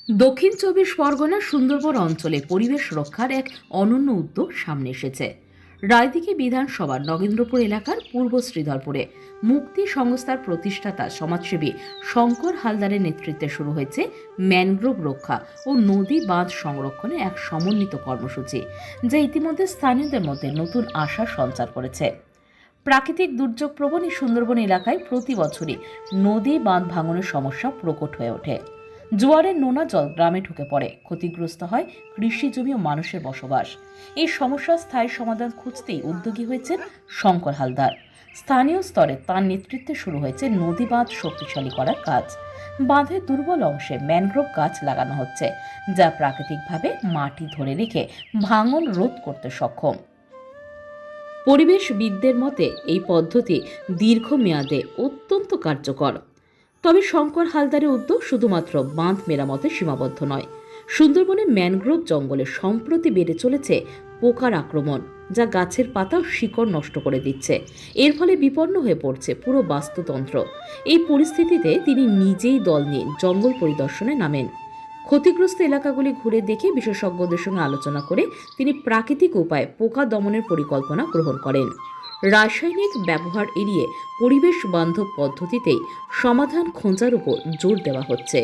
দক্ষিণ চব্বিশ পরগনা সুন্দরবন অঞ্চলে পরিবেশ রক্ষার এক অনন্য উদ্যোগ সামনে এসেছে। রায়দিঘি বিধানসভার নগেন্দ্রপুর এলাকার পূর্ব শ্রীধরপুরে মুক্তি সংস্থার প্রতিষ্ঠাতা সমাজসেবী শঙ্কর হালদারের নেতৃত্বে শুরু হয়েছে ম্যানগ্রোভ রক্ষা ও নদী বাঁধ সংরক্ষণে এক সমন্বিত কর্মসূচি, যা ইতিমধ্যে স্থানীয়দের মধ্যে নতুন আশা সঞ্চার করেছে। প্রাকৃতিক দুর্যোগ প্রবণ এই সুন্দরবন এলাকায় প্রতি বছরই নদী বাঁধ ভাঙনের সমস্যা প্রকট হয়ে ওঠে। জোয়ারের নোনা জল গ্রামে ঢুকে পড়ে, ক্ষতিগ্রস্ত হয় কৃষি জমি ও মানুষের বসবাস। এই সমস্যার স্থায়ী সমাধান খুঁজতেই উদ্যোগী হয়েছেন শঙ্কর হালদার। স্থানীয় স্তরে তার নেতৃত্বে শুরু হয়েছে নদী বাঁধ শক্তিশালী করার কাজ। বাঁধের দুর্বল অংশে ম্যানগ্রোভ গাছ লাগানো হচ্ছে, যা প্রাকৃতিকভাবে মাটি ধরে রেখে ভাঙন রোধ করতে সক্ষম। পরিবেশবিদদের মতে এই পদ্ধতি দীর্ঘমেয়াদে অত্যন্ত কার্যকর। তবে শঙ্কর হালদারের উদ্যোগ শুধুমাত্র বাঁধ মেরামতে সীমাবদ্ধ নয়। সুন্দরবনে ম্যানগ্রোভ জঙ্গলে সম্প্রতি বেড়ে চলেছে পোকার আক্রমণ, যা গাছের পাতা ও শিকড় নষ্ট করে দিচ্ছে। এর ফলে বিপন্ন হয়ে পড়ছে পুরো বাস্তুতন্ত্র। এই পরিস্থিতিতে তিনি নিজেই দল নিয়ে জঙ্গল পরিদর্শনে নামেন। ক্ষতিগ্রস্ত এলাকাগুলি ঘুরে দেখে বিশেষজ্ঞদের সঙ্গে আলোচনা করে তিনি প্রাকৃতিক উপায়ে পোকা দমনের পরিকল্পনা গ্রহণ করেন। রাসায়নিক ব্যবহার এড়িয়ে পরিবেশ বান্ধব পদ্ধতিতেই সমাধান খোঁজার উপর জোর দেওয়া হচ্ছে।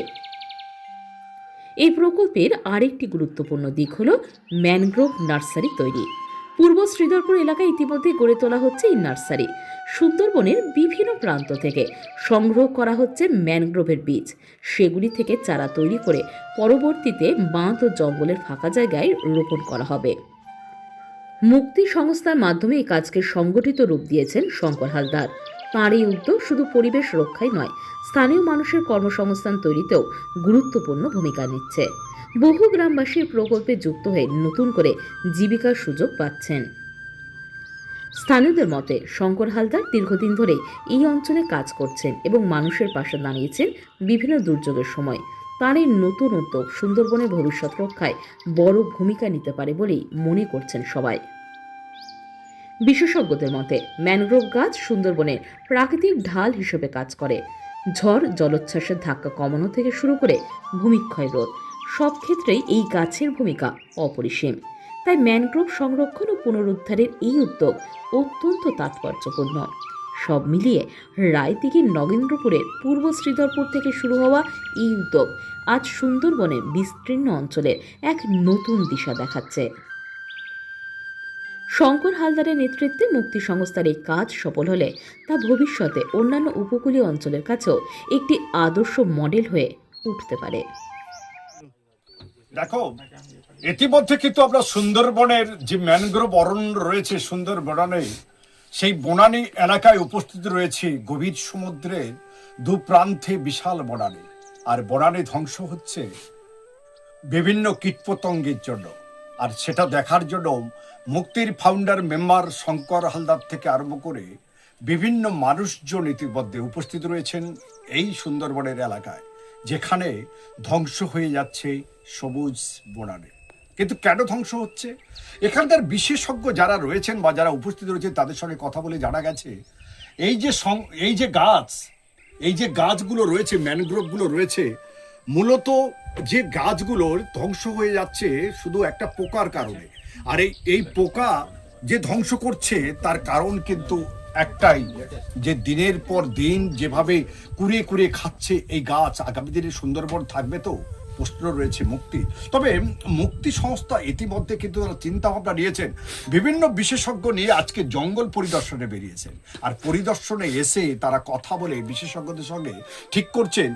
এই প্রকল্পের আরেকটি গুরুত্বপূর্ণ দিক হল ম্যানগ্রোভ নার্সারি তৈরি। পূর্ব শ্রীধরপুর এলাকায় ইতিমধ্যে গড়ে তোলা হচ্ছে এই নার্সারি। সুন্দরবনের বিভিন্ন প্রান্ত থেকে সংগ্রহ করা হচ্ছে ম্যানগ্রোভের বীজ। সেগুলি থেকে চারা তৈরি করে পরবর্তীতে বাঁধ ও জঙ্গলের ফাঁকা জায়গায় রোপণ করা হবে। মুক্তি সংস্থার মাধ্যমে এই কাজকে সংগঠিত রূপ দিয়েছেন শঙ্কর হালদার। তাঁর এই উদ্যোগ শুধু পরিবেশ রক্ষাই নয়, স্থানীয় মানুষের কর্মসংস্থান তৈরিতেও গুরুত্বপূর্ণ ভূমিকা নিচ্ছে। বহু গ্রামবাসী প্রকল্পে যুক্ত হয়ে নতুন করে জীবিকার সুযোগ পাচ্ছেন। স্থানীয়দের মতে শঙ্কর হালদার দীর্ঘদিন ধরে এই অঞ্চলে কাজ করছেন এবং মানুষের পাশে দাঁড়িয়েছেন বিভিন্ন দুর্যোগের সময়। তাঁর এই নতুন উদ্যোগ সুন্দরবনের ভবিষ্যৎ রক্ষায় বড় ভূমিকা নিতে পারে বলেই মনে করছেন সবাই। বিশেষজ্ঞদের মতে ম্যানগ্রোভ গাছ সুন্দরবনের প্রাকৃতিক ঢাল হিসেবে কাজ করে। ঝড়, জলোচ্ছ্বাসের ধাক্কা কমানো থেকে শুরু করে ভূমিক্ষয় রোধ, সব ক্ষেত্রেই এই গাছের ভূমিকা অপরিসীম। তাই ম্যানগ্রোভ সংরক্ষণ ও পুনরুদ্ধারের এই উদ্যোগ অত্যন্ত তাৎপর্যপূর্ণ। সব মিলিয়ে রায়দিঘির নগেন্দ্রপুরের পূর্ব শ্রীধরপুর থেকে শুরু হওয়া এই উদ্যোগ আজ সুন্দরবনের বিস্তীর্ণ অঞ্চলের এক নতুন দিশা দেখাচ্ছে। শঙ্কর হালদারের নেতৃত্বে মুক্তি সংস্থার এই কাজ সফল হলে তা ভবিষ্যতে অন্যান্য উপকূলীয় অঞ্চলের কাছেও একটি আদর্শ মডেল হয়ে উঠতে পারে। দেখো, ইতিমধ্যে কিন্তু আমরা সুন্দরবনের যে ম্যানগ্রোভ অরণ্য রয়েছে সুন্দরবনে, সেই বনানী এলাকায় উপস্থিত রয়েছে গভীর সমুদ্রের দুপ্রান্তে বিশাল বনানী। আর বনানী ধ্বংস হচ্ছে বিভিন্ন কীটপতঙ্গের জন্য। আর সেটা দেখার জন্য মুক্তির ফাউন্ডার মেম্বার শঙ্কর হালদার থেকে আরম্ভ করে বিভিন্ন মানুষজন ইতিমধ্যে উপস্থিত রয়েছেন এই সুন্দরবনের এলাকায়, যেখানে ধ্বংস হয়ে যাচ্ছে সবুজ বনানী। কিন্তু কেন ধ্বংস হচ্ছে? এখানকার বিশেষজ্ঞ যারা রয়েছেন বা যারা উপস্থিত রয়েছেন তাদের সঙ্গে কথা বলে জানা গেছে, এই যে গাছগুলো রয়েছে, ম্যানগ্রোভগুলো রয়েছে, মূলত যে গাছগুলোর ধ্বংস হয়ে যাচ্ছে শুধু একটা পোকার কারণে। আর এই পোকা যে ধ্বংস করছে তার কারণ কিন্তু একটাই, যে দিনের পর দিন যেভাবে কুড়িয়ে কুড়িয়ে খাচ্ছে এই গাছ, আগামী দিনে সুন্দরবন থাকবে তো? প্রশ্ন রয়েছে মুক্তি। তবে মুক্তি সংস্থা ইতিমধ্যে কিন্তু তারা চিন্তা ভাবনা নিয়েছেন, বিভিন্ন বিশেষজ্ঞ নিয়ে আজকে জঙ্গল পরিদর্শনে বেরিয়েছেন। আর পরিদর্শনে এসে তারা কথা বলে বিশেষজ্ঞদের সঙ্গে ঠিক করছেন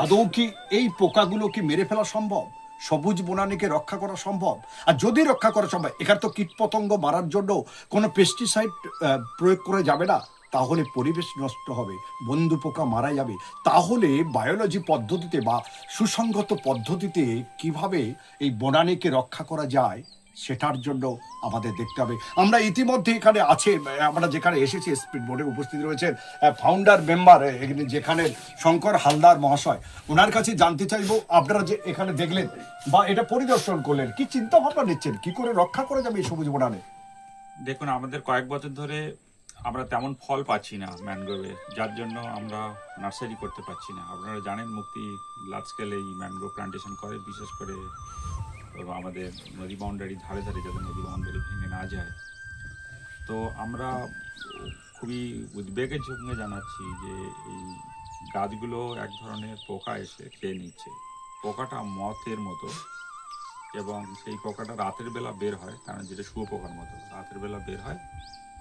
আদৌ কি এই পোকাগুলো কি মেরে ফেলা সম্ভব, সবুজ বনানীকে রক্ষা করা সম্ভব। আর যদি রক্ষা করা সম্ভব, এখানে তো কীটপতঙ্গ মারার জন্য কোনো পেস্টিসাইড প্রয়োগ করা যাবে না, তাহলে পরিবেশ নষ্ট হবে, বন্ধু পোকা মারা যাবে। তাহলে বায়োলজি পদ্ধতিতে বা সুসংগত পদ্ধতিতে কিভাবে এই বনানীকে রক্ষা করা যায় সেটার জন্য আমাদের দেখতে হবে। আমরা ইতিমধ্যে এখানে আছে, আমরা যেখানে এসেছি স্পিড বোর্ডে উপস্থিত রয়েছেন ফাউন্ডার মেম্বার যেখানে শঙ্কর হালদার মহাশয়। ওনার কাছে জানতে চাইবো, আপনারা যে এখানে দেখলেন বা এটা পরিদর্শন করলেন, কি চিন্তা ভাবনা নিচ্ছেন, কি করে রক্ষা করা যাবে এই সবুজ বনানী? দেখুন, আমাদের কয়েক বছর ধরে আমরা তেমন ফল পাচ্ছি না ম্যানগ্রোভে, যার জন্য আমরা নার্সারি করতে পারছি না। আপনারা জানেন মুক্তি লার্জ স্কেলে এই ম্যানগ্রোভ প্লান্টেশন করে, বিশেষ করে আমাদের নদী বাউন্ডারি ধারে ধারে, যাতে নদী বাউন্ডারি ভেঙে না যায়। তো আমরা খুবই উদ্বেগের সঙ্গে জানাচ্ছি যে এই গাছগুলো এক ধরনের পোকা এসে খেয়ে নিচ্ছে। পোকাটা মথের মতো, এবং সেই পোকাটা রাতের বেলা বের হয়, কারণ যেটা শুয়োপোকার মতো রাতের বেলা বের হয়,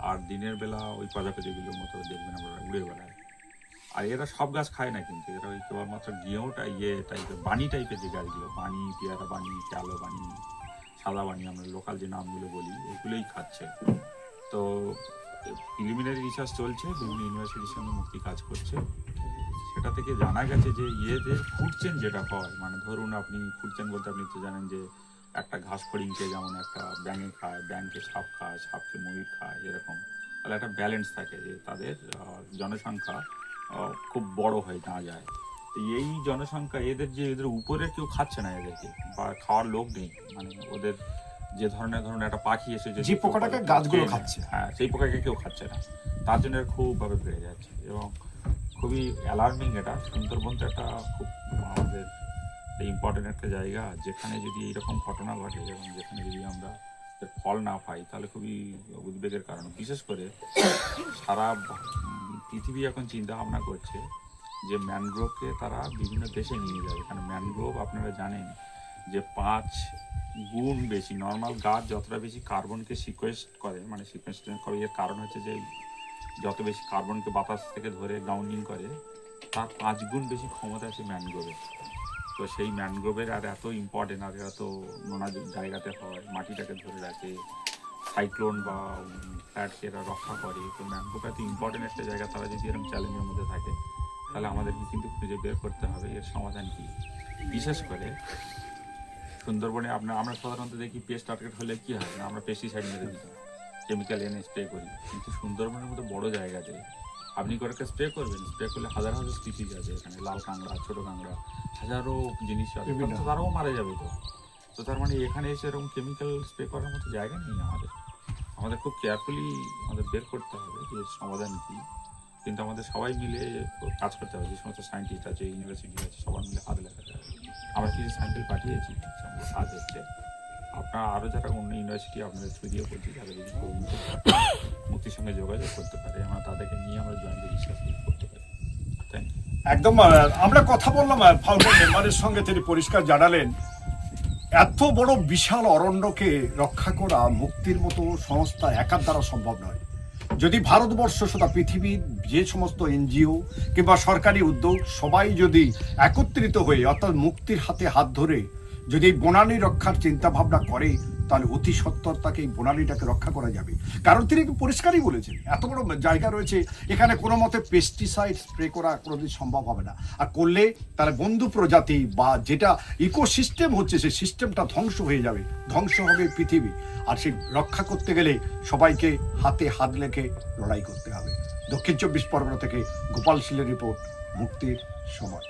আর দিনের বেলা ওই প্রজাপতিগুলোর মতো দেখবেন আমরা উড়ে বেড়ায়। আর এরা সব গাছ খায় না, কিন্তু এরা ওই কেবলমাত্র গেঁয়োটা টাইপের বানি টাইপের যে গাছগুলো, বানি, পেয়ারা বানি, কালো বানি, সাদা বানি, আমরা লোকাল যে নামগুলো বলি, ওইগুলোই খাচ্ছে। তো প্রিলিমিনারি রিসার্চ চলছে, বিভিন্ন ইউনিভার্সিটির সঙ্গে মুক্তি কাজ করছে। সেটা থেকে জানা গেছে যে ইয়েদের ফুড চেন যেটা হয়, মানে ধরুন আপনি ফুড চেন বলতে আপনি তো জানেন যে একটা ঘাস ফড়িংকে যেমন একটা ব্যাঙে খায়, ব্যাঙকে সাপ খায়, সাপকে ময়ূর খায়, এরকম। তাহলে একটা ব্যালেন্স থাকে যে তাদের জনসংখ্যা খুব বড় হয়ে না যায়। তো এই জনসংখ্যা এদের উপরে কেউ খাচ্ছে না এদেরকে, বা খাওয়ার লোক নেই। মানে ওদের যে ধরনের একটা পাখি এসে যে পোকাটাকে গাছগুলো খাচ্ছে, হ্যাঁ, সেই পোকাকে কেউ খাচ্ছে না, তার জন্য খুবভাবে বেড়ে যাচ্ছে। এবং খুবই অ্যালার্মিং এটা। সুন্দরবন তো একটা খুব আমাদের ইম্পর্টেন্ট একটা জায়গা, যেখানে যদি এইরকম ঘটনা ঘটে এবং যেখানে যদি আমরা এর ফল না পাই, তাহলে খুবই উদ্বেগের কারণ। বিশেষ করে সারা পৃথিবী এখন চিন্তা ভাবনা করছে যে ম্যানগ্রোভকে তারা বিভিন্ন দেশে নিয়ে যাবে। কারণ ম্যানগ্রোভ আপনারা জানেন যে 5 গুণ বেশি, নর্মাল গাছ যতটা বেশি কার্বনকে সিকোয়েস্ট করে, মানে সিকোয়েস্ট করে, এর কারণ হচ্ছে যে যত বেশি কার্বনকে বাতাস থেকে ধরে গ্রাউন্ডিং করে, তার 5 গুণ বেশি ক্ষমতা আছে ম্যানগ্রোভে। তো সেই ম্যানগ্রোভের আর এত ইম্পর্টেন্ট, আর এত নোনা জায়গাতে হয়, মাটিটাকে ধরে রাখে, সাইক্লোন বা ফ্ল্যাটকে এরা রক্ষা করে। তো ম্যানগ্রোভ এত ইম্পর্টেন্ট একটা জায়গা, তারা যদি এরকম চ্যালেঞ্জের মধ্যে থাকে, তাহলে আমাদেরকে কিন্তু খুঁজে বের করতে হবে এর সমাধান কী। বিশেষ করে সুন্দরবনে আমরা সাধারণত দেখি পেস্ট টার্গেট হলে কী হয় না, আমরা পেস্টিসাইড মেরে দিই, কেমিক্যাল এনে স্প্রে করি। কিন্তু সুন্দরবনের মতো বড় জায়গাতে আপনি করে স্প্রে করবেন, স্প্রে করলে হাজার হাজার স্পিসিস আছে এখানে, লাল কাঁকড়া, ছোটো কাঁকড়া, হাজারো জিনিস আছে, তারাও মারা যাবে। তো তার মানে এখানে এসে এরকম কেমিক্যাল স্প্রে করার মতো জায়গা নেই আমাদের খুব কেয়ারফুলি আমাদের বের করতে হবে যে সমাধান কী। কিন্তু আমাদের সবাই মিলে কাজ করতে হবে, যে সমস্ত সায়েন্টিস্ট আছে, ইউনিভার্সিটি আছে, সবাই মিলে হাত লাগাতে হবে। আমরা কিছু স্যাম্পেল পাঠিয়েছি, কাজ হচ্ছে। আপনারা আরও যারা অন্য ইউনিভার্সিটি আপনাদের থ্রু দিয়ে বলছি, যারা যদি মুক্তির সঙ্গে যোগাযোগ করতে পারে, আমরা তাদেরকে নিয়ে আমরা জয়েন্ট রিসার্চ করতে পারি। Thank you. একদম আমরা কথা বললাম ফাউন্ডার মেম্বারের সঙ্গে, তিনি পরিষ্কার জানালেন এত বড় বিশাল অরণ্যকে রক্ষা করা মুক্তির মতো সংস্থা একার দ্বারা সম্ভব নয়। যদি ভারতবর্ষ তথা পৃথিবীর যে সমস্ত এনজিও কিংবা সরকারি উদ্যোগ সবাই যদি একত্রিত হয়ে, অর্থাৎ মুক্তির হাতে হাত ধরে যদি এই বনানী রক্ষার চিন্তা ভাবনা করে, তাহলে অতি সত্বর তাকে এই বনানীটাকে রক্ষা করা যাবে। কারণ তিনি পরিষ্কারই বলেছেন এত বড় জায়গা রয়েছে, এখানে কোনো মতে পেস্টিসাইড স্প্রে করা কোনোদিন সম্ভব হবে না। আর করলে তাহলে বন্ধু প্রজাতি বা যেটা ইকোসিস্টেম হচ্ছে, সেই সিস্টেমটা ধ্বংস হয়ে যাবে, ধ্বংস হবে পৃথিবী। আর সেই রক্ষা করতে গেলে সবাইকে হাতে হাত রেখে লড়াই করতে হবে। দক্ষিণ 24 পরগনা থেকে গোপাল শীলের রিপোর্ট, মুক্তির সময়।